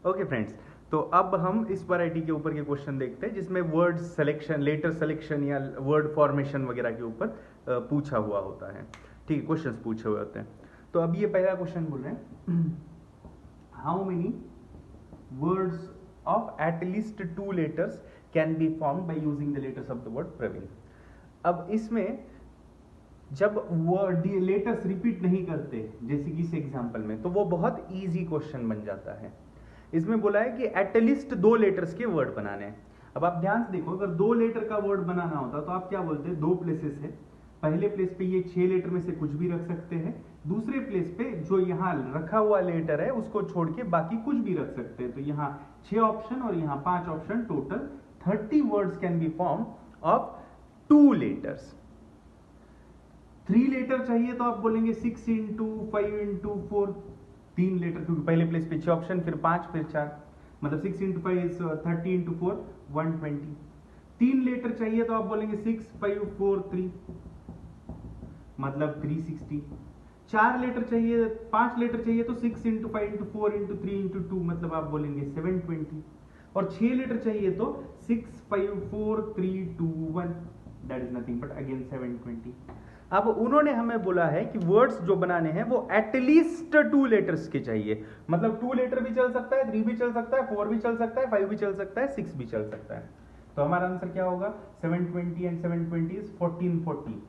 Okay friends, तो अब हम इस वैरायटी के ऊपर के क्वेश्चन देखते हैं जिसमें वर्ड सिलेक्शन, लेटर सिलेक्शन या वर्ड फॉर्मेशन वगैरह के ऊपर पूछा हुआ होता है। ठीक है, क्वेश्चंस पूछे हुए होते हैं। तो अब ये पहला क्वेश्चन बोल रहे हैं, how many words of at least 2 letters can be form by using the letters of the word Praveen. अब इसमें जब वर्ड लेटर्स रिपीट नहीं करते जैसे कि इस एग्जांपल में, तो वो बहुत इजी क्वेश्चन बन जाता है। इसमें बोला है कि एटलीस्ट 2 लेटर्स के वर्ड बनाने हैं। अब आप ध्यान से देखो, अगर 2 लेटर का वर्ड बनाना होता तो आप क्या बोलते हैं, 2 प्लेसेस है। पहले प्लेस पे ये 6 लेटर में से कुछ भी रख सकते हैं, दूसरे प्लेस पे जो यहाँ रखा हुआ लेटर है उसको छोड़ के बाकी कुछ भी रख सकते हैं। तो यहाँ 6 ऑप्शन और यहाँ 5 option, total 30 words can be form of 2 letters. 3 letter चाहिए तो आप बोलेंगे 6 इंटू 5 इंटू 4, 3 लेटर, क्योंकि पहले प्लेस पे 6 ऑप्शन, फिर 5, फिर 4, मतलब 6 इंटू 5 इज 30 इंटू 4 120। 3 लेटर चाहिए तो आप बोलेंगे 6 5 4 3, मतलब 360। 4 लेटर चाहिए, 5 लेटर चाहिए तो 6 इंटू 5 इंटू 4 इंटू 3 इंटू 2, मतलब आप बोलेंगे 720। और 6 लेटर चाहिए तो 6 5 4 3 2 1, that is nothing but again 720। अब उन्होंने हमें बोला है कि वर्ड्स जो बनाने हैं वो एटलीस्ट 2 लेटर्स के चाहिए, मतलब 2 लेटर भी चल सकता है, 3 भी चल सकता है, 4 भी चल सकता है, 5 भी चल सकता है, 6 भी चल सकता है। तो हमारा आंसर क्या होगा, 720 एंड 720 इज 1440,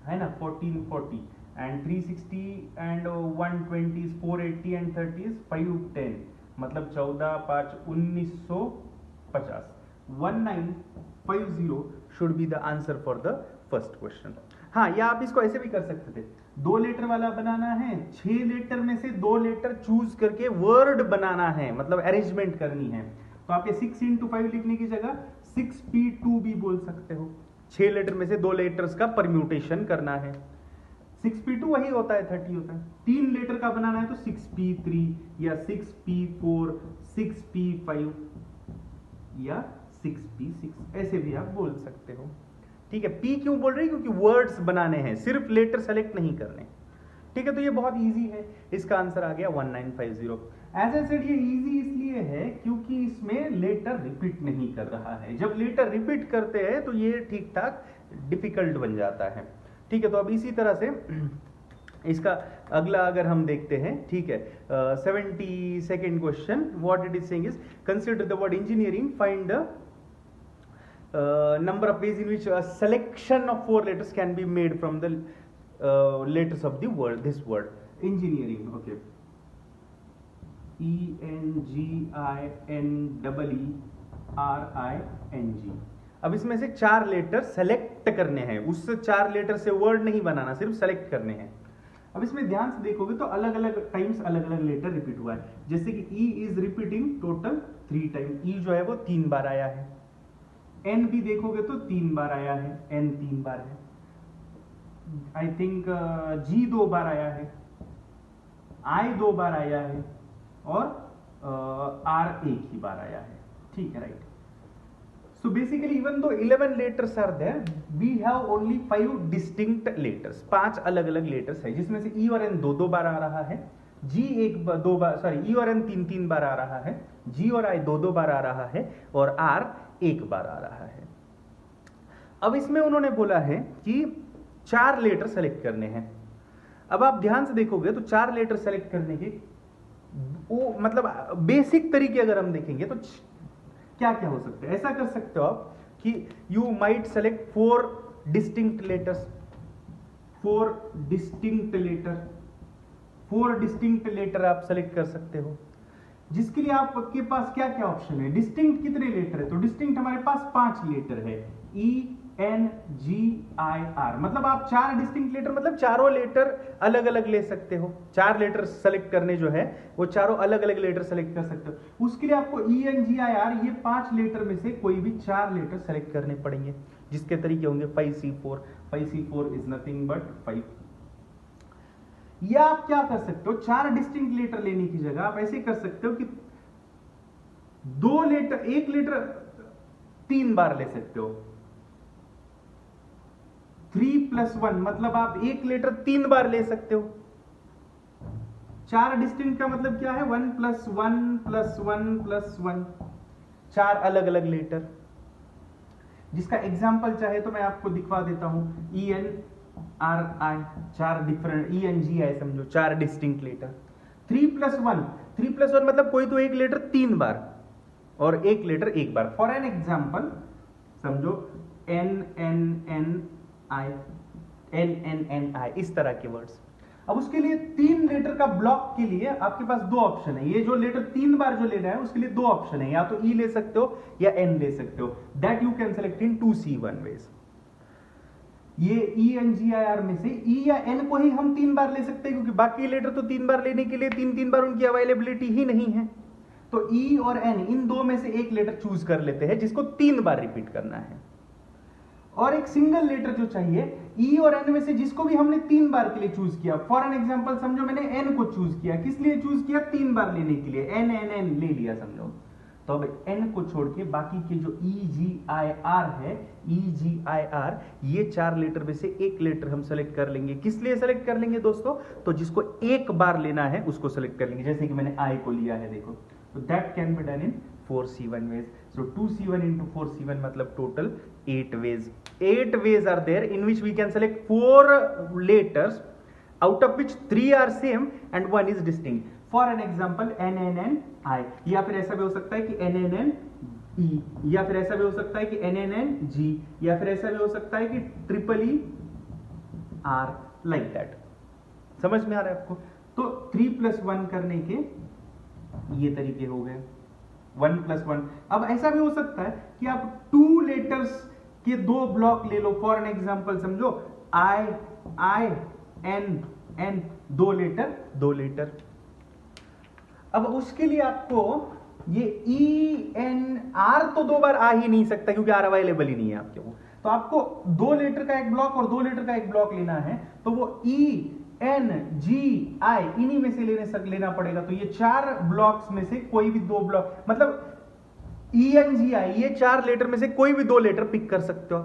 है ना, 1440, and 360 and 120 is 480 and 30 is 510, मतलब 14 5 1950। 1950 should be the answer for the first question. हाँ, या आप इसको ऐसे भी कर सकते थे, 2 लेटर वाला बनाना है, 6 लेटर में से 2 लेटर चूज करके वर्ड बनाना है, मतलब अरेंजमेंट करनी है। तो आप ये 6 इंटू 5 लिखने की जगह 6p2 भी बोल सकते हो। 6 लेटर में से 2 लेटर्स का परम्यूटेशन करना है, 6p2 वही होता है 30 होता है। 3 लेटर का बनाना है तो 6p3 या 6p4, 6p5 या 6p6, ऐसे भी आप बोल सकते हो। ठीक है, पी क्यों बोल रही है, क्योंकि वर्ड्स बनाने हैं, सिर्फ लेटर सेलेक्ट नहीं करने। ठीक है, तो ये बहुत इजी है, इसका आंसर आ गया 1950। एज ए सेड ये इजी इसलिए है क्योंकि इसमें लेटर रिपीट नहीं कर रहा है। जब लेटर रिपीट करते हैं तो ये ठीक ठाक डिफिकल्ट बन जाता है। ठीक है, तो अब इसी तरह से इसका अगला अगर हम देखते हैं, ठीक है, 72nd question, what it is saying is consider the word engineering, find the number of ways in which a selection of 4 letters can be made from the letters of the word, this word engineering. Okay, ENGINERING। अब इसमें से 4 letter select करने हैं, उससे 4 letter से word नहीं बनाना, सिर्फ select करने हैं। अब इसमें ध्यान से देखोगे तो अलग अलग टाइम्स अलग अलग लेटर रिपीट हुआ है, जैसे कि E is repeating total 3 time, E जो है वो 3 बार आया है। N भी देखोगे तो 3 बार आया है, N 3 बार है। आई थिंक G 2 बार आया है, I 2 बार आया है, और R 1 ही बार आया है। ठीक है, right. So basically even though 11 letters are there, we have only 5 distinct letters, 5 अलग अलग लेटर्स है, जिसमें से E और N 2 बार आ रहा है, G 2 बार, सॉरी, E और N 3 बार आ रहा है, G और I 2 बार आ रहा है, और R 1 बार आ रहा है। अब इसमें उन्होंने बोला है कि 4 लेटर सेलेक्ट करने हैं। अब आप ध्यान से देखोगे तो 4 लेटर सेलेक्ट करने के वो मतलब बेसिक तरीके अगर हम देखेंगे तो क्या क्या हो सकते हैं। ऐसा कर सकते हो आप कि you might select 4 distinct letters, 4 distinct letter, 4 distinct letter आप सेलेक्ट कर सकते हो, जिसके लिए आपके पास क्या क्या ऑप्शन है। डिस्टिंक्ट कितने लेटर है, तो डिस्टिंक्ट हमारे पास 5 लेटर है, ENGIR, मतलब आप 4 डिस्टिंक्ट लेटर, मतलब चारों लेटर अलग अलग ले सकते हो। 4 लेटर सेलेक्ट करने जो है वो चारों अलग अलग लेटर सेलेक्ट कर सकते हो। उसके लिए आपको ENGIR ये 5 लेटर में से कोई भी 4 लेटर सेलेक्ट करने पड़ेंगे, जिसके तरीके होंगे 5C4, 5C4 is nothing but 5। या आप क्या कर सकते हो, 4 डिस्टिंक्ट लेटर लेने की जगह आप ऐसे कर सकते हो कि 2 लेटर, 1 लेटर 3 बार ले सकते हो, 3 + 1, मतलब आप 1 लेटर 3 बार ले सकते हो। चार डिस्टिंक्ट का मतलब क्या है? 1 + 1 + 1 + 1, चार अलग अलग लेटर, जिसका एग्जाम्पल चाहे तो मैं आपको दिखवा देता हूं। ENRI, चार डिफरेंट, ENGI समझो, चार डिस्टिंक्ट लेटर। 3 + 1, 3 + 1 मतलब कोई तो एक लेटर 3 बार और एक लेटर एक बार। फॉर एन एग्जाम्पल समझो NNNI, NNNI, इस तरह के वर्ड्स। अब उसके लिए 3 लेटर का ब्लॉक के लिए आपके पास 2 ऑप्शन है। ये जो लेटर 3 बार जो लेना है उसके लिए 2 ऑप्शन है, या तो E ले सकते हो या N ले सकते हो। That you can select in 2C1 ways. ये ENGIR में से E या N को ही हम 3 बार ले सकते हैं, क्योंकि बाकी लेटर तो 3 बार लेने के लिए 3 बार उनकी अवेलेबिलिटी ही नहीं है। तो E और N, इन दो में से एक लेटर चूज कर लेते हैं जिसको 3 बार रिपीट करना है। और एक सिंगल लेटर जो चाहिए E और N में से जिसको भी हमने 3 बार के लिए चूज किया। फॉर एन एग्जांपल समझो मैंने N को चूज किया, किस लिए चूज किया? 3 बार लेने के लिए, NNN ले लिया समझो। तो अब N को छोड़ के बाकी के जो EGIR है, EGIR, ये 4 लेटर में से एक लेटर हम सेलेक्ट कर लेंगे। किस लिए सेलेक्ट कर लेंगे दोस्तों? तो जिसको एक बार लेना है उसको सेलेक्ट कर लेंगे, जैसे कि मैंने I को लिया है, देखो। तो that can be done in 4C1 ways. So 2C1 into 4C1 मतलब total 8 ways. 8 ways are there in which we can select 4 letters, out of which 3 are same and 1 is distinct. For an example, NNNI, या फिर ऐसा भी हो सकता है कि NNNE, या फिर ऐसा भी हो सकता है कि NNNG, या फिर ऐसा भी हो सकता है कि EER, like that. समझ में आ रहा है आपको? तो 3 + 1 करने के ये तरीके हो गए, 1 + 1। अब ऐसा भी हो सकता है कि आप 2 लेटर्स के 2 ब्लॉक ले लो। फॉर एन एग्जांपल समझो I N, 2 लेटर। अब उसके लिए आपको ये ENR तो 2 बार आ ही नहीं सकता, क्योंकि R अवेलेबल ही नहीं है आपके वो। तो आपको 2 लेटर का एक ब्लॉक और 2 लेटर का एक ब्लॉक लेना है, तो वो ENGI इन्हीं में से लेना पड़ेगा। तो ये 4 ब्लॉक्स में से कोई भी 2 ब्लॉक, मतलब ENGI, ये 4 लेटर में से कोई भी 2 लेटर पिक कर सकते हो,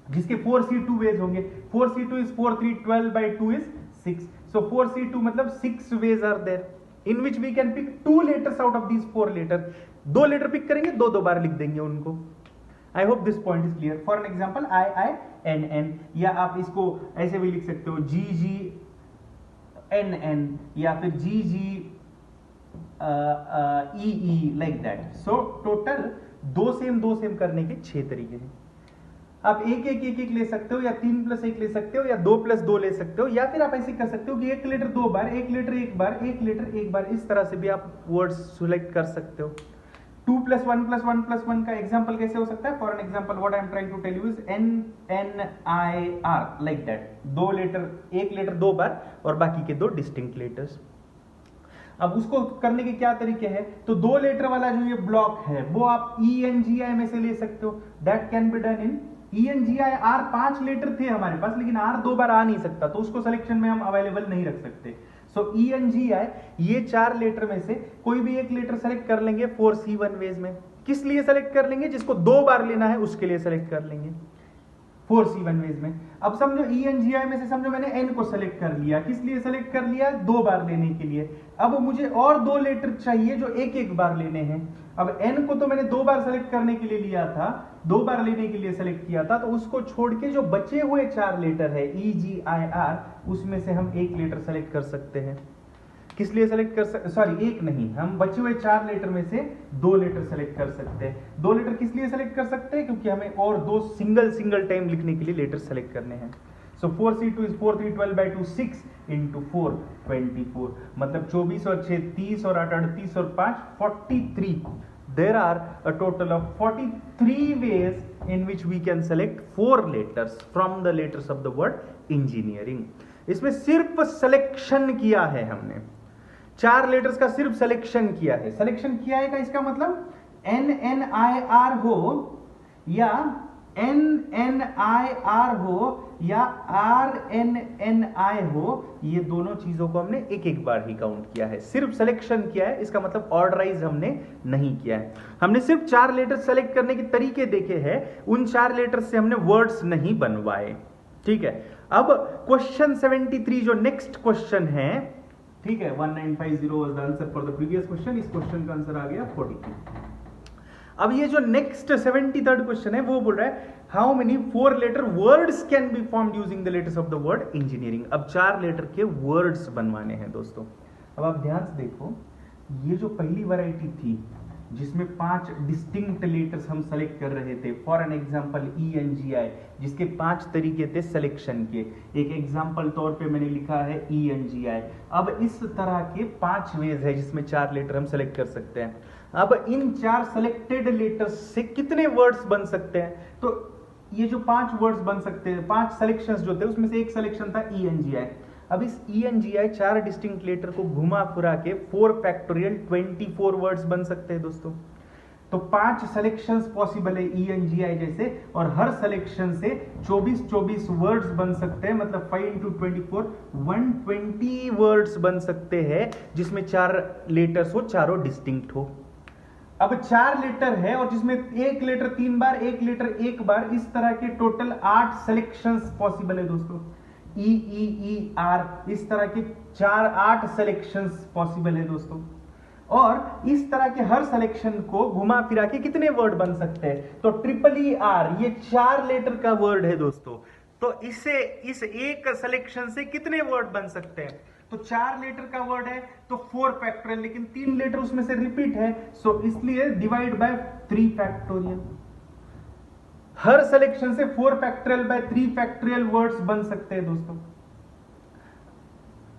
जिसके 4C2 वेज होंगे। 4C2 is 4, 3, 12/2 is 6. So 4C2 मतलब 6 ways are there in which we can pick 2 letters out of these 4 letter. 2 letter pick करेंगे, 2 बार लिख देंगे उनको। I hope this point is clear. For an example IINN, या आप इसको ऐसे भी लिख सकते हो GGNN, या फिर GGEE, like that. So total 2 same करने के 6 तरीके हैं। आप एक ले सकते हो, या 3 + 1 ले सकते हो, या 2 + 2 ले सकते हो, या फिर आप ऐसे कर सकते हो कि एक लेटर 2 बार, एक लेटर एक बार, एक लेटर एक बार, इस तरह से भी आप वर्ड्स सिलेक्ट कर सकते हो। 2 + 1 + 1 + 1 का एग्जांपल कैसे हो सकता है? For an example what I am trying to tell you is NNIR, like that. 2 letter, एक लेटर 2 बार और बाकी के 2 डिस्टिंक्ट लेटर्स। अब उसको करने के क्या तरीके हैं? तो 2 लेटर वाला जो ये ब्लॉक है वो आप ENGI में से ले सकते हो। That can be done in ENGI। R 5 letter थे हमारे पास, लेकिन R 2 बार आ नहीं सकता, तो उसको सिलेक्शन में हम अवेलेबल नहीं रख सकते। सो ENGI, ये 4 लेटर में से कोई भी एक लेटर सेलेक्ट कर लेंगे 4C1 वेज में। किस लिए सेलेक्ट कर लेंगे? जिसको 2 बार लेना है उसके लिए सेलेक्ट कर लेंगे 4C1 वेज में। अब समझो ENGI में से समझो मैंने N को सेलेक्ट कर लिया, किस लिए सेलेक्ट कर लिया? 2 बार लेने के लिए। अब मुझे और 2 लेटर चाहिए जो एक बार लेने हैं। अब N को तो मैंने 2 बार सेलेक्ट करने के लिए लिया था, 2 बार लेने के लिए सेलेक्ट किया था, तो उसको छोड़ के जो बचे हुए 4 लेटर है EGIR, उसमें से हम एक लेटर सेलेक्ट कर सकते हैं। किस लिए सेलेक्ट कर सकते? सॉरी, एक नहीं, हम बचे हुए 4 लेटर में से 2 लेटर सेलेक्ट कर सकते हैं। 2 लेटर किस लिए सेलेक्ट कर सकते हैं? क्योंकि हमें और 2 सिंगल टाइम लिखने के लिए लेटर सेलेक्ट करने हैं। सो 4C2 is 4, 3, 12/2, 6 into 4, 24, मतलब 24 और 6 30 और 8 38 और 5 43। There are a total of 43 ways in which we can select 4 letters from the letters of the word engineering. इसमें सिर्फ सिलेक्शन किया है हमने, 4 लेटर्स का सिर्फ सिलेक्शन किया है। सिलेक्शन किया है का इसका मतलब NNIR हो या NNIR हो या RNNI हो, ये दोनों चीजों को हमने एक बार ही काउंट किया है। सिर्फ सिलेक्शन किया है, इसका मतलब ऑर्डराइज हमने नहीं किया है। हमने सिर्फ 4 लेटर सेलेक्ट करने के तरीके देखे हैं, उन 4 लेटर से हमने वर्ड्स नहीं बनवाए। ठीक है। अब क्वेश्चन 73 जो नेक्स्ट क्वेश्चन है, ठीक है, 1950 was the answer for the previous question. इस क्वेश्चन का आंसर आ गया 42। अब ये जो नेक्स्ट 73rd क्वेश्चन है वो बोल रहा है how many 4 letter words can be formed using the letters of the word engineering. अब 4 लेटर के वर्ड्स बनवाने हैं दोस्तों। अब आप ध्यान से देखो, ये जो पहली वैरायटी थी जिसमें 5 डिस्टिंक्ट लेटर्स हम सेलेक्ट कर रहे थे, फॉर एन एग्जांपल ENGI, जिसके 5 तरीके थे सिलेक्शन के। एक एग्जांपल तौर पे मैंने लिखा है ENGI। अब इस तरह के 5 वेज है जिसमें 4 लेटर हम सेलेक्ट कर सकते हैं। अब इन 4 सेलेक्टेड लेटर्स से कितने वर्ड्स बन सकते हैं? तो ये जो 5 वर्ड्स बन सकते हैं, 5 सिलेक्शंस जो थे उसमें से एक सिलेक्शन था ENGI। अब इस ENGI 4 डिस्टिंक्ट लेटर को घुमा फिरा के 4 फैक्टोरियल 24 वर्ड्स बन सकते हैं दोस्तों। तो 5 सिलेक्शंस पॉसिबल है ENGI जैसे, और हर सिलेक्शन से 24 वर्ड्स बन सकते हैं। मतलब 5 into 24 120 वर्ड्स बन सकते हैं जिसमें 4 लेटर्स हो, चारों डिस्टिंक्ट हो। अब 4 लेटर है और जिसमें एक लेटर 3 बार, एक लेटर 1 बार, इस तरह के टोटल 8 सिलेक्शंस पॉसिबल है दोस्तों। ER इस तरह के 8 सिलेक्शंस पॉसिबल है दोस्तों। और इस तरह के हर सिलेक्शन को घुमा फिरा के कितने वर्ड बन सकते हैं? तो ER ये 4 लेटर का वर्ड है दोस्तों। तो इसे इस एक सिलेक्शन से कितने वर्ड बन सकते हैं? तो 4 लेटर का वर्ड है तो 4 फैक्टोरियल, लेकिन 3 लेटर उसमें से रिपीट है, सो इसलिए divide by 3 factorial. Her selection से 4 फैक्टोरियल बाय 3 फैक्टोरियल वर्ड्स बन सकते हैं दोस्तों।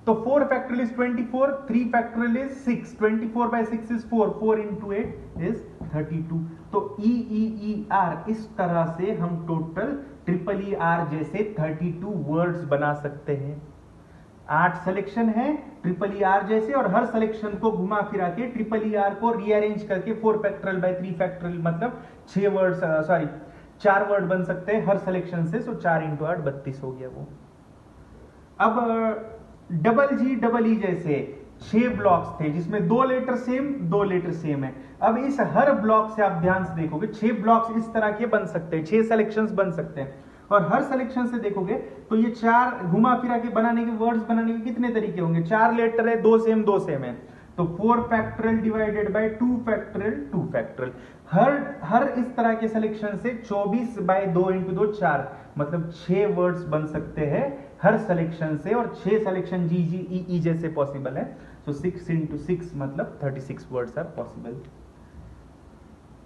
तो 4 factorial is 24, 3 factorial is 6, 24 by 6 is 4, 4 into 8 is 32। तो ER इस तरह से हम टोटल ER जैसे 32 वर्ड्स बना सकते हैं। 8 सिलेक्शन है ER जैसे, और हर सिलेक्शन को घुमा फिरा के ER को रीअरेंज करके 4 फैक्टोरियल बाय 3 फैक्टोरियल मतलब 6 वर्ड्स, 4 वर्ड बन सकते हैं हर सिलेक्शन से। सो 4 into 8 32 हो गया वो। अब GEE जैसे 6 ब्लॉक्स थे जिसमें 2 लेटर सेम, 2 लेटर सेम है। अब इस हर ब्लॉक से आप ध्यान से देखोगे 6 ब्लॉक्स इस तरह के बन सकते हैं, 6 सिलेक्शंस बन सकते हैं। और हर सिलेक्शन से देखोगे तो ये 4 घुमा फिरा के बनाने के, वर्ड्स बनाने के कितने तरीके होंगे? 4 लेटर है, 2 सेम 2 सेम है, तो 4 factorial divided by 2 factorial 2 factorial. हर इस तरह के सिलेक्शन से 24 बाय 2 into 2 4, मतलब 6 वर्ड्स बन सकते हैं हर सिलेक्शन से, और 6 सिलेक्शन GEE जैसे पॉसिबल है। सो 6 into 6 मतलब 36 वर्ड्स आर पॉसिबल।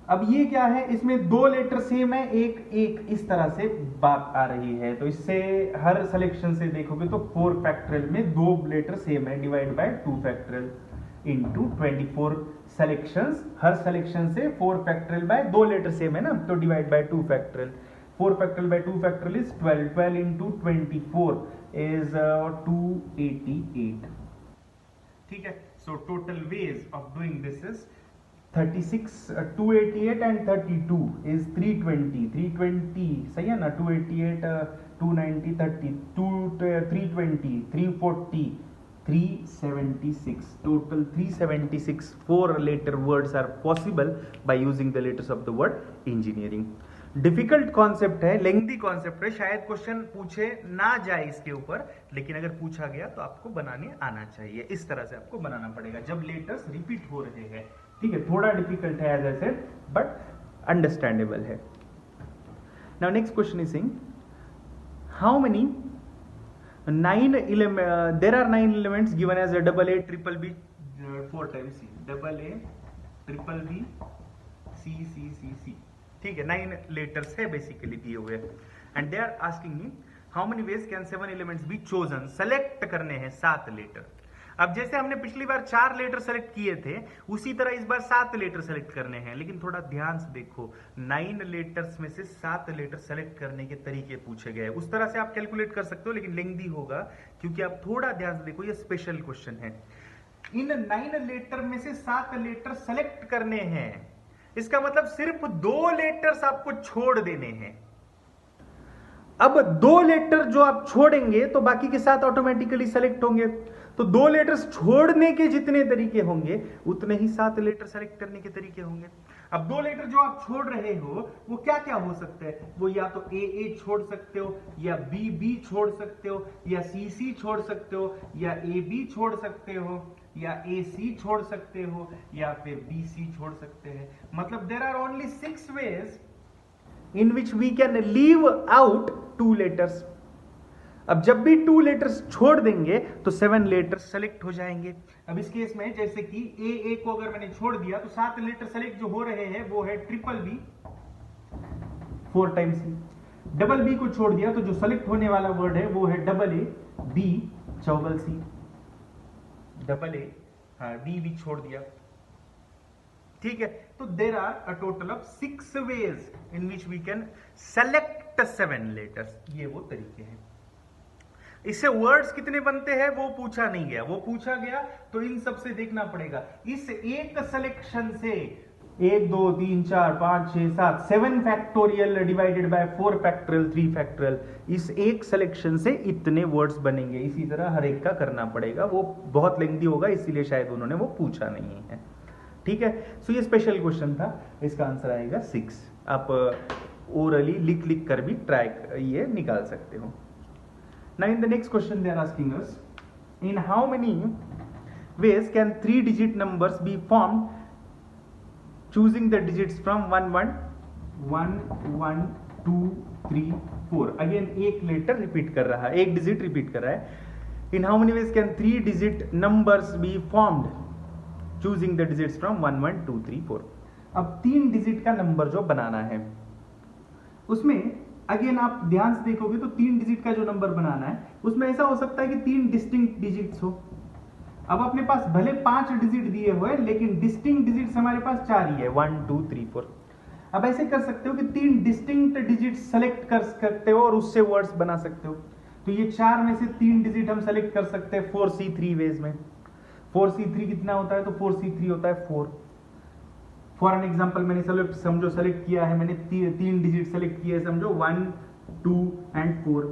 अब ये क्या है, इसमें 2 लेटर सेम है, एक इस तरह से बात आ रही है। तो इससे हर सिलेक्शन से देखोगे तो 4 फैक्टोरियल में 2 लेटर सेम है, divide by 2 factorial into 24 selections. Her selection से 4 फैक्टोरियल बाय 2 लेटर सेम है ना, तो divide by 2 factorial. 4 factorial by 2 factorial is 12, 12 into 24 is 288। ठीक है, so total ways of doing this is 36, 288 and 32 is 320, 320 सही है ना, 288, 290, 30, 320, 340, 376, total 376 4 letter words are possible by using the letters of the word engineering। Difficult concept है, lengthy concept है, शायद question पूछे ना जाए इसके ऊपर, लेकिन अगर पूछा गया तो आपको बनाने आना चाहिए। इस तरह से आपको बनाना पड़ेगा जब लेटर्स रिपीट हो रहे हैं। ठीक है, थोड़ा डिफिकल्ट है as I said, but understandable है। Now next question is saying how many 9 elements, there are 9 elements given as a AA, BBB, 4 times C, AA, BBB, C। ठीक है, 9 लेटर्स है बेसिकली दिए हुए, and they are asking me how many ways can 7 elements be chosen. Select करने हैं 7 letter. अब जैसे हमने पिछली बार 4 लेटर सेलेक्ट किए थे, उसी तरह इस बार 7 लेटर सेलेक्ट करने हैं। लेकिन थोड़ा ध्यान से देखो, 9 लेटर्स में से 7 लेटर सेलेक्ट करने के तरीके पूछे गए। उस तरह से आप कैलकुलेट कर सकते हो, लेकिन लेंथी होगा, क्योंकि आप थोड़ा ध्यान से देखो, ये स्पेशल क्वेश्चन है। इन 9 लेटर में से 7 लेटर सेलेक्ट करने हैं, इसका मतलब सिर्फ 2 लेटर्स आपको छोड़ देने हैं। अब 2 लेटर जो आप छोड़ेंगे तो बाकी के 7 ऑटोमेटिकली सेलेक्ट होंगे। तो 2 लेटर्स छोड़ने के जितने तरीके होंगे उतने ही 7 लेटर सेलेक्ट करने के तरीके होंगे। अब 2 लेटर जो आप छोड़ रहे हो वो क्या क्या हो सकते हैं? वो या तो ए छोड़ सकते हो, या बी छोड़ सकते हो, या सी छोड़ सकते हो, या ए बी छोड़ सकते हो, या ए सी छोड़ सकते हो, या फिर बी सी छोड़ सकते हैं। मतलब there are only 6 ways in which we can leave out 2 letters। अब जब भी 2 लेटर्स छोड़ देंगे तो 7 लेटर्स सेलेक्ट हो जाएंगे। अब इस केस में जैसे कि ए को अगर मैंने छोड़ दिया तो 7 लेटर सेलेक्ट जो हो रहे हैं वो है triple B 4 times C. Double B को छोड़ दिया तो जो सेलेक्ट होने वाला वर्ड है वो है double A B double C. Double A D भी छोड़ दिया, ठीक है। तो there are a total of 6 ways in which we can select 7 letters. ये वो तरीके हैं। इससे वर्ड्स कितने बनते हैं वो पूछा नहीं गया, वो पूछा गया तो इन सब से देखना पड़ेगा। इस एक सिलेक्शन से 1 2 3 4 5 6 7 7 factorial divided bye 4 factorial 3 factorial, इस एक सिलेक्शन से इतने वर्ड्स बनेंगे। इसी तरह हर एक का करना पड़ेगा, वो बहुत लेंथी होगा इसीलिए शायद उन्होंने वो पूछा नहीं है, ठीक है। सो ये स्पेशल क्वेश्चन था, इसका आंसर आएगा 6। आप ओरली लिख कर भी ट्राई ये निकाल सकते हो। Now in the next question they are asking us, in how many ways can 3-digit numbers be formed choosing the digits from 1 1 1 2 3 4। Again एक लेटर रिपीट कर रहा है, एक डिजिट रिपीट कर रहा है। In how many ways can 3-digit numbers be formed choosing the digits from 1 1 2 3 4। अब 3 digit का नंबर जो बनाना है उसमें अगेन आप ध्यान से देखोगे तो 3 डिजिट का जो नंबर बनाना है उसमें ऐसा हो सकता है कि 3 डिस्टिंक्ट डिजिट्स हो। अब अपने पास भले 5 डिजिट दिए हुए लेकिन डिस्टिंक्ट डिजिट्स हमारे पास 4 ही है, 1 2 3 4। अब ऐसे कर सकते हो कि 3 डिस्टिंक्ट डिजिट सेलेक्ट कर सकते हो और उससे वर्ड्स बना सकते हो। तो ये 4 में से 3 डिजिट हम सेलेक्ट कर सकते हैं 4C3 वेज में। 4C3 कितना होता है? तो 4C3 होता है 4। फॉर एन एग्जाम्पल मैंने समझो सेलेक्ट किया है, मैंने 3 डिजिट सेलेक्ट किए, समझो 1 2 एंड 4।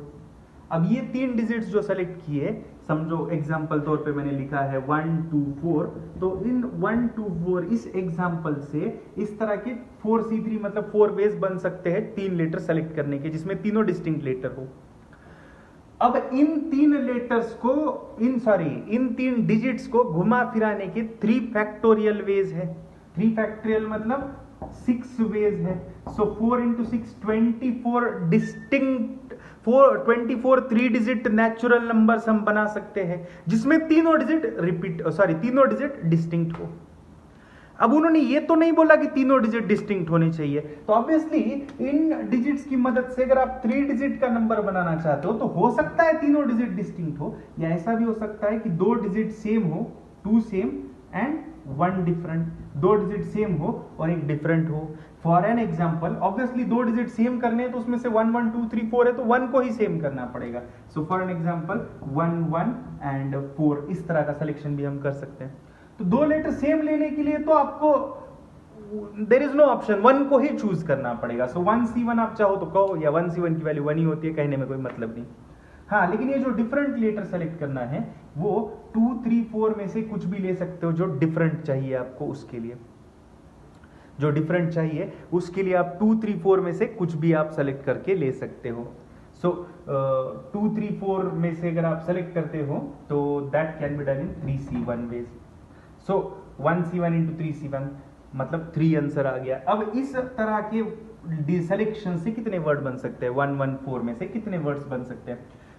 अब ये 3 डिजिट्स जो सेलेक्ट किए, समझो एग्जाम्पल तौर पे मैंने लिखा है 1 2 4, तो इन 1 2 4 इस एग्जाम्पल से इस तरह के 4C3 मतलब 4 वेज बन सकते हैं 3 लेटर सेलेक्ट करने के जिसमें तीनों डिस्टिंक्ट लेटर हो। अब इन 3 लेटर्स को इन 3 डिजिट्स को घुमा फिराने के 3 फैक्टोरियल वेज है। 3 फैक्टोरियल मतलब 6 वेज है। सो 4 into 6 24 distinct 24 3 digit natural numbers हम बना सकते हैं जिसमें तीनों डिजिट डिस्टिंक्ट हो। अब उन्होंने ये तो नहीं बोला कि तीनों डिजिट डिस्टिंक्ट होने चाहिए, तो ऑब्वियसली इन डिजिट्स की मदद से अगर आप 3 डिजिट का नंबर बनाना चाहते हो तो हो सकता है तीनों डिजिट डिस्टिंक्ट हो, या ऐसा भी हो सकता है कि 2 डिजिट सेम हो, 2 same and 1 different, 2 digit same हो और एक डिफरेंट हो। For an example obviously 2 digit same करने हैं तो उसमें से 1 1 2 3 4 है तो 1 को ही सेम करना पड़ेगा। So for an example 1 1 and 4 इस तरह का सिलेक्शन भी हम कर सकते हैं। तो 2 लेटर सेम लेने के लिए तो आपको देयर इज नो ऑप्शन, 1 को ही चूज करना पड़ेगा। सो 1C1 आप चाहो तो कहो, या 1C1 की वैल्यू 1 ही होती है, कहने में कोई मतलब नहीं। हाँ, लेकिन ये जो डिफरेंट लेटर सेलेक्ट करना है वो 2 3 4 में से कुछ भी ले सकते हो जो डिफरेंट चाहिए आपको, उसके लिए जो डिफरेंट चाहिए उसके लिए आप 2 3 4 में से कुछ भी आप सेलेक्ट करके ले सकते हो। सो 2 3 4 में से अगर आप सेलेक्ट करते हो तो that can be done in 3C1 ways. So 1C1 into 3C1 मतलब 3 आंसर आ गया। अब इस तरह के सिलेक्शन से कितने वर्ड बन सकते हैं? 1 1 4 में से कितने वर्ड्स बन सकते हैं?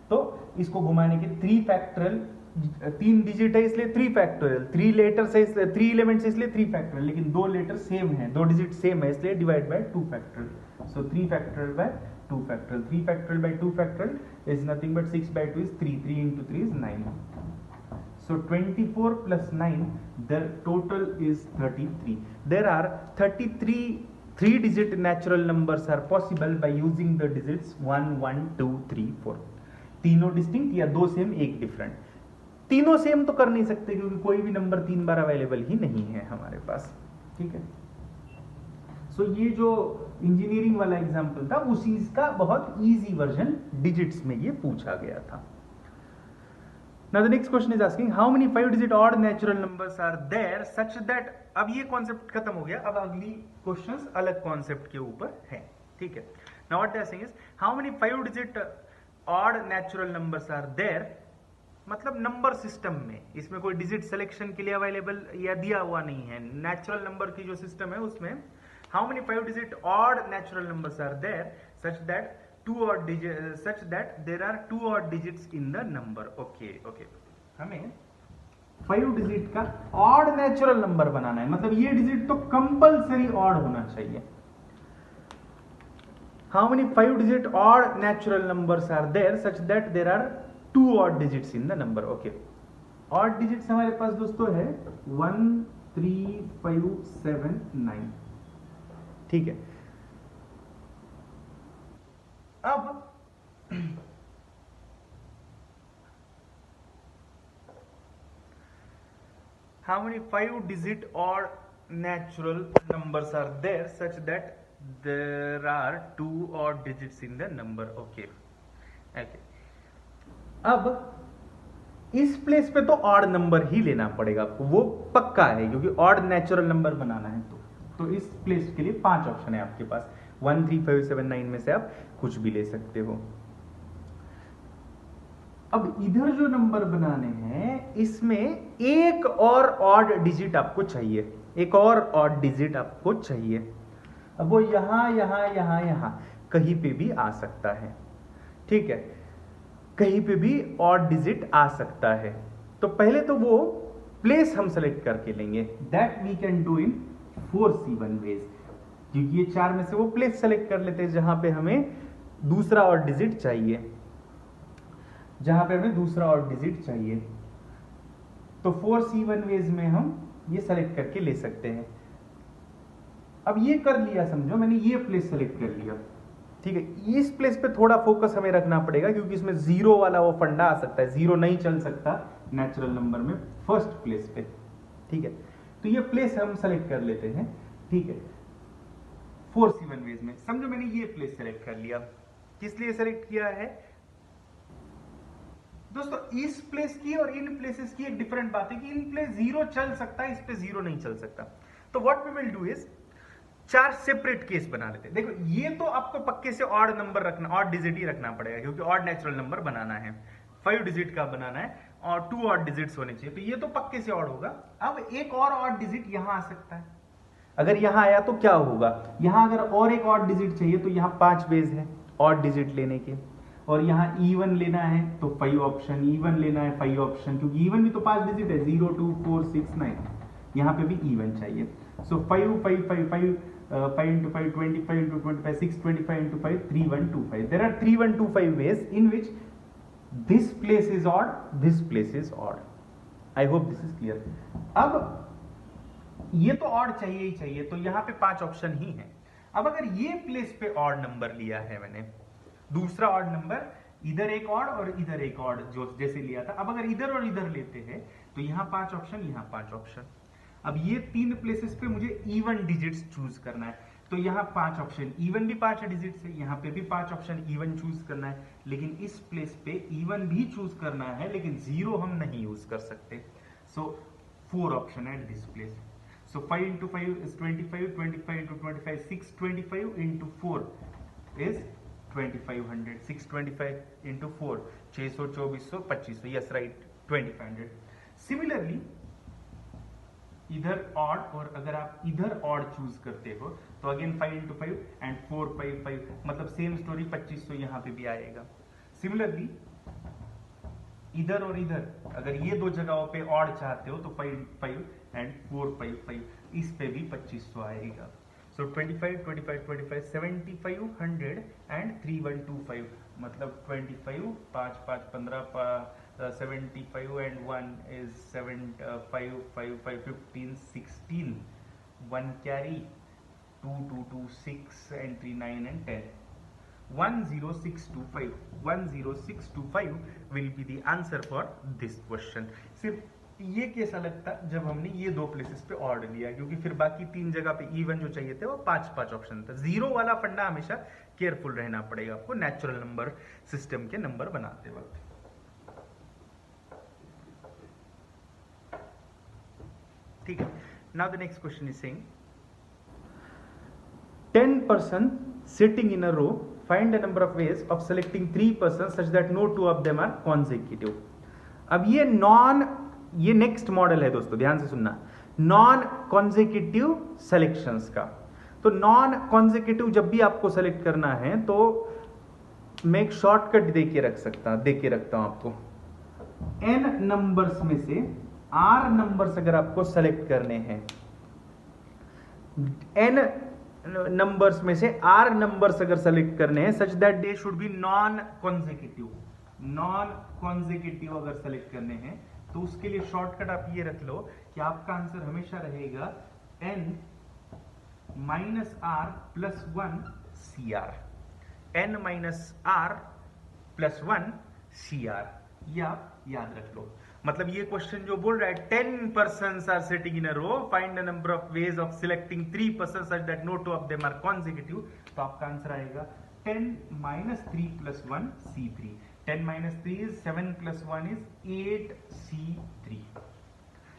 तो इसको घुमाने के 3 फैक्टोरियल, 3 डिजिट है इसलिए 3 फैक्टोरियल, 3 लेटर्स है इसलिए 3 एलिमेंट्स है इसलिए 3 फैक्टोरियल, लेकिन 2 लेटर सेम है, 2 डिजिट सेम है इसलिए divide by 2 factorial. So 3 factorial by 2 factorial, 3 factorial by 2 factorial is nothing but 6 by 2 is 3, 3 into 3 is 9. So 24 plus 9, the total is 33. There are 33 3-digit natural numbers are possible by using the digits 1 1 2 3 4. तीनों distinct या 2 same 1 different. तीनों same तो कर नहीं सकते क्योंकि कोई भी नंबर 3 बार अवेलेबल ही नहीं है हमारे पास, ठीक है। सो ये जो इंजीनियरिंग वाला एग्जाम्पल था उसी का बहुत इजी वर्जन डिजिट्स में ये पूछा गया था। Now the next question is asking how many 5-digit odd natural numbers are there such that, अब ये कॉन्सेप्ट खत्म हो गया, अब अगली क्वेश्चंस अलग कॉन्सेप्ट के ऊपर है, ठीक है। Now what they are saying is how many 5-digit odd natural numbers are there, मतलब नंबर सिस्टम में, इसमें कोई डिजिट सिलेक्शन के लिए अवेलेबल या दिया हुआ नहीं है, नेचुरल नंबर की जो सिस्टम है उसमें how many 5-digit odd natural numbers are there such that there are 2 odd digits in the number। Okay, हमें 5 डिजिट का ऑड नेचुरल नंबर बनाना है, मतलब ये डिजिट तो कंपलसरी ऑड होना चाहिए। How many 5 digit odd natural numbers are there such that there are 2 odd digits in the number. Okay, odd digits हमारे पास दोस्तों है 1 3 5 7 9, ठीक है। अब how many 5-digit odd natural numbers are there such that there are 2 odd digits in the number। okay। अब इस place पे तो ऑड नंबर ही लेना पड़ेगा आपको, वो पक्का है, क्योंकि ऑड नेचुरल नंबर बनाना है। तो इस प्लेस के लिए 5 ऑप्शन है आपके पास, 1 3 5 7 9 में से आप कुछ भी ले सकते हो। अब इधर जो नंबर बनाने हैं इसमें एक और ऑड डिजिट आपको चाहिए, एक और ऑड डिजिट आपको चाहिए। अब वो यहां कहीं पे भी आ सकता है, ठीक है, कहीं पे भी ऑड डिजिट आ सकता है। तो पहले तो वो प्लेस हम सेलेक्ट करके लेंगे, that we can do in 4C1 ways, क्योंकि ये 4 में से वो प्लेस सेलेक्ट कर लेते हैं जहां पे हमें दूसरा ऑड डिजिट चाहिए, जहां पे हमें दूसरा ऑड डिजिट चाहिए। तो 4C1 वेज में हम ये सेलेक्ट करके ले सकते हैं। अब ये कर लिया, समझो मैंने ये प्लेस सेलेक्ट कर लिया, ठीक है। इस प्लेस पे थोड़ा फोकस हमें रखना पड़ेगा, क्योंकि इसमें जीरो वाला वो फंडा आ सकता है, जीरो नहीं चल सकता नेचुरल नंबर में फर्स्ट प्लेस पे, ठीक है। तो ये प्लेस हम सेलेक्ट कर लेते हैं, ठीक है, 4C1 वेज में। समझो मैंने ये प्लेस सेलेक्ट कर लिया, किस लिए सेलेक्ट किया है दोस्तों, इस प्लेस की और इन प्लेसेस की एक डिफरेंट बात है कि इन प्लेस जीरो चल सकता है, इस पे जीरो नहीं चल सकता। तो what we will do is 4 separate case बना लेते हैं। देखो ये तो आपको पक्के से ऑड नंबर रखना, ऑड डिजिट ही रखना पड़ेगा, क्योंकि ऑड नेचुरल नंबर बनाना है, 5 डिजिट का बनाना है और 2 ऑड डिजिट्स होने चाहिए, तो ये तो पक्के से ऑड होगा। अब एक और ऑड डिजिट यहां आ सकता है, अगर यहां आया तो क्या होगा, यहां अगर और एक ऑड डिजिट चाहिए तो यहां 5 वेज है ऑड डिजिट लेने के, और यहाँ इवन लेना है तो 5 ऑप्शन, इवन लेना है 5 ऑप्शन, क्योंकि इवन भी तो 5 डिजिट है, 0 2 4 6 9, यहाँ पे भी इवन चाहिए। सो 5 5 5 5 5 into 5 25 into 25 6 25 into 5 3 1 2 5। there are 3 1 2 5 ways in which this place is odd, this place is odd। I hope this is clear। अब ये तो ऑड चाहिए ही चाहिए, तो यहाँ पे 5 ऑप्शन ही है। अब अगर ये प्लेस पे ऑड नंबर लिया है मैंने, दूसरा ऑड नंबर, इधर एक ऑड और इधर एक ऑड जो जैसे लिया था, अब अगर इधर और इधर लेते हैं तो यहाँ 5 ऑप्शन, यहाँ 5 ऑप्शन। अब ये 3 प्लेसेस पे मुझे इवन डिजिट्स चूज करना है, तो यहाँ 5 ऑप्शन, इवन भी 5 डिजिट्स है, यहाँ पे भी 5 ऑप्शन इवन चूज करना है, लेकिन इस प्लेस पे इवन भी चूज करना है, लेकिन जीरो हम नहीं यूज कर सकते। सो 4 option at this place. So 5 into 5 is 25, 25 into 25 625 into 4 is 2500, 625 into 4 600 2400 2500, yes right 2500। Similarly इधर ऑड, और अगर आप इधर ऑड चूज करते हो तो अगेन 5 into 5 एंड 4 5 5, मतलब सेम स्टोरी 2500 यहाँ पे भी आएगा। सिमिलरली इधर और इधर अगर ये दो जगहों पे ऑड चाहते हो तो 5 5 एंड 4 5 5, इस पे भी 2500 आएगा। सो 25 25 25 7500 एंड 3 1 2 5, मतलब 25 5 5 15 75 and 1 is 7 5 5 5 15 16, 1 carry 2 2 2 6 and 3 9 and 10, 10625, 10625 will be the answer for this question। सिर्फ ये केस अलग था जब हमने ये 2 प्लेसेस पे ऑड लिया, क्योंकि फिर बाकी 3 जगह पे इवन जो चाहिए थे वो 5 5 ऑप्शन था। जीरो वाला फंडा हमेशा केयरफुल रहना पड़ेगा आपको नेचुरल नंबर सिस्टम के नंबर बनाते वक्त। ठीक है। Now the next question is saying 10 person sitting in a row, find a number of ways of selecting 3 persons such that no two of them are consecutive. अब ये next model है दोस्तों, ध्यान से सुनना, नॉन कॉन्जिक्यूटिव सिलेक्शंस का। तो non consecutive जब भी आपको सेलेक्ट करना है तो मैं एक शॉर्टकट दे के रखता हूं आपको। n नंबर्स में से r नंबर्स अगर आपको सेलेक्ट करने हैं, n नंबर्स में से r नंबर्स अगर सेलेक्ट करने हैं such that they should be non consecutive अगर सेलेक्ट करने हैं तो उसके लिए शॉर्टकट आप ये रख लो कि आपका आंसर हमेशा रहेगा n minus r plus 1 CR, n minus r plus 1 CR, ये आप याद रख लो। मतलब ये क्वेश्चन जो बोल रहा है 10 persons are sitting in a row, find a number of ways of selecting 3 persons such that no two of them are consecutive, तो आपका आंसर आएगा 10 minus 3 plus 1 C3। 10 minus 3 is 7 plus 1 is 8C3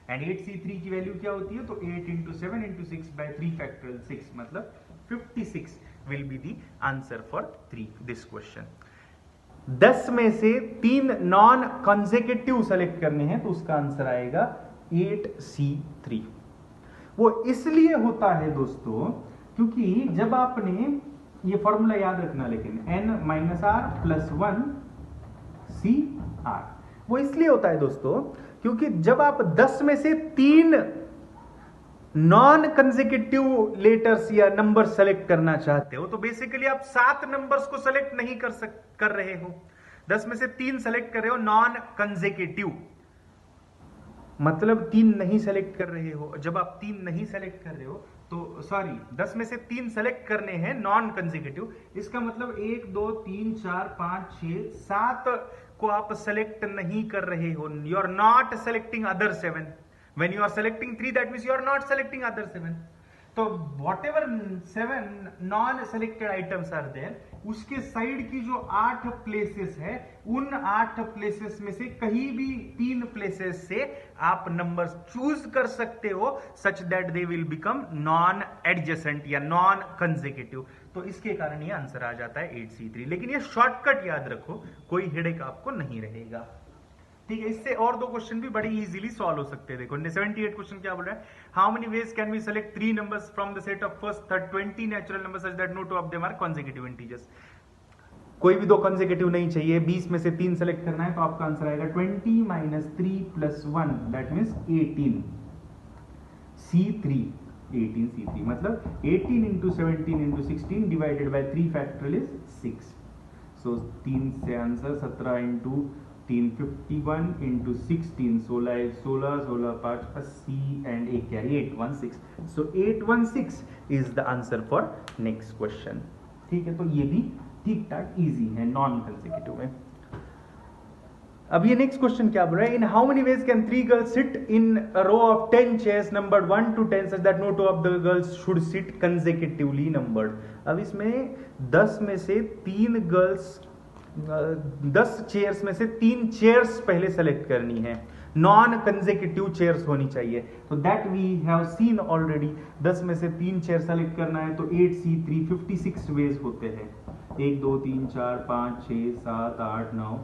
and 8C3 की value क्या होती है, तो 8 into 7 into 6 by 3 factorial 6, मतलब 56 will be the answer for this question। 10 में से 3 नॉन कंसेक्यूटिव सेलेक्ट करने हैं तो उसका आंसर आएगा 8C3। वो इसलिए होता है दोस्तों क्योंकि जब आपने ये फॉर्मूला याद रखना, लेकिन n minus r plus 1 CR, वो इसलिए होता है दोस्तों क्योंकि जब आप 10 में से 3 नॉन कंसेक्यूटिव लेटर्स या नंबर सेलेक्ट करना चाहते हो तो बेसिकली आप 7 नंबर्स को सेलेक्ट नहीं कर रहे हो, 10 में से 3 सेलेक्ट कर रहे हो नॉन कंसेक्यूटिव, मतलब 3 नहीं सेलेक्ट कर रहे हो। जब आप 3 नहीं सेलेक्ट कर रहे हो तो सॉरी 10 में से 3 सेलेक्ट करने हैं नॉन कंसेक्यूटिव, इसका मतलब 1 2 3 4 5 6 7 को आप सेलेक्ट नहीं कर रहे हो। You are not selecting other 7। When you are selecting 3, that means you are not selecting other 7. तो whatever 7 non-selected items are there, उसके साइड की जो 8 प्लेसेस है, उन 8 प्लेसेस में से कहीं भी 3 प्लेसेस से आप नंबर्स चूज कर सकते हो such that they will become non adjacent या नॉन कंसेक्यूटिव। तो इसके कारण ये आंसर आ जाता है 8C3। लेकिन ये शॉर्टकट याद रखो, कोई हेडेक आपको नहीं रहेगा, ठीक है। इससे और 2 क्वेश्चन भी बड़ी इजीली सॉल्व हो सकते हैं। देखो 78 क्वेश्चन क्या बोल रहा है, how many ways can we select 3 numbers from the set of first third 20 natural numbers such that no two of them are consecutive integers। कोई भी 2 कंसेक्यूटिव नहीं चाहिए, 20 में से 3 सेलेक्ट करना है तो आपका आंसर आएगा 20 minus 3 plus 1, that means 18 C3, 18C3, मतलब 18 into 17 into 16 divided by 3 factorial is 6। सो 3 से answer 17 into 3 51 into 16 16 16 5 80 and 1 carry 816। so 816 is the answer for next question। ठीक है, तो ये भी ठीक ठाक इजी है नॉन कंसेक्यूटिव में। अब ये नेक्स्ट क्वेश्चन क्या बोल रहा है, in how many ways can 3 girls sit in a row of 10 chairs numbered 1 to 10 such that no two of the girls should sit consecutively numbered. अब इसमें 10 में से 3 गर्ल्स 10 चेयर्स में से 3 चेयर्स पहले सेलेक्ट करनी है, नॉन कंसेक्यूटिव चेयर्स होनी चाहिए। तो that we have seen already, 10 में से 3 चेयर सेलेक्ट करना है तो 8C3 56 वेज होते हैं, 1 2 3 4 5 6 7 8 9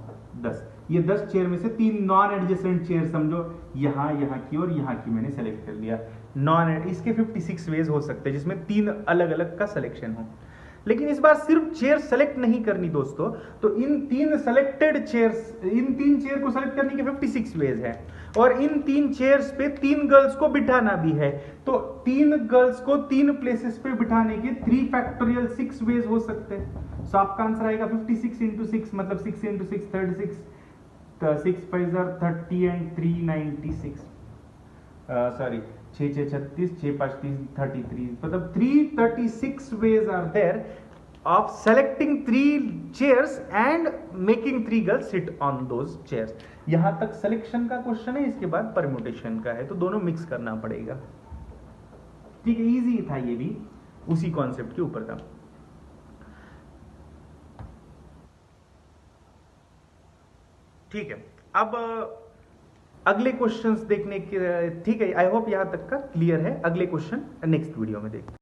10। ये 10 चेयर में से 3 नॉन एडजेसेंट चेयर समझो, यहाँ की और यहाँ की मैंने सेलेक्ट कर लिया, नॉन इसके 56 वेज हो सकते हैं जिसमें 3 अलग अलग का सिलेक्शन हो। लेकिन इस बार सिर्फ चेयर सेलेक्ट नहीं करनी दोस्तों, तो इन 3 सेलेक्टेड चेयर्स, इन 3 चेयर को सेलेक्ट करने के 56 वेज है और इन 3 चेयर्स पे 3 गर्ल्स को बिठाना भी है। तो 3 गर्ल्स को 3 प्लेसेस पे बिठाने के 3 फैक्टोरियल 6 वेज हो सकते हैं। सो आपका आंसर आएगा 56 into 6, मतलब 6 into 6 36, 6 5 30 and 3 96, सॉरी 6 6 36, 6 5 30 33, मतलब 336 ways are there of selecting 3 chairs and making 3 girls sit on those chairs। यहां तक सिलेक्शन का क्वेश्चन है, इसके बाद परम्यूटेशन का है, तो दोनों मिक्स करना पड़ेगा। ठीक है, इजी था, ये भी उसी कॉन्सेप्ट के ऊपर था। ठीक है, अब अगले क्वेश्चंस देखने के, ठीक है, आई होप यहाँ तक का क्लियर है। अगले क्वेश्चन नेक्स्ट वीडियो में देखते हैं।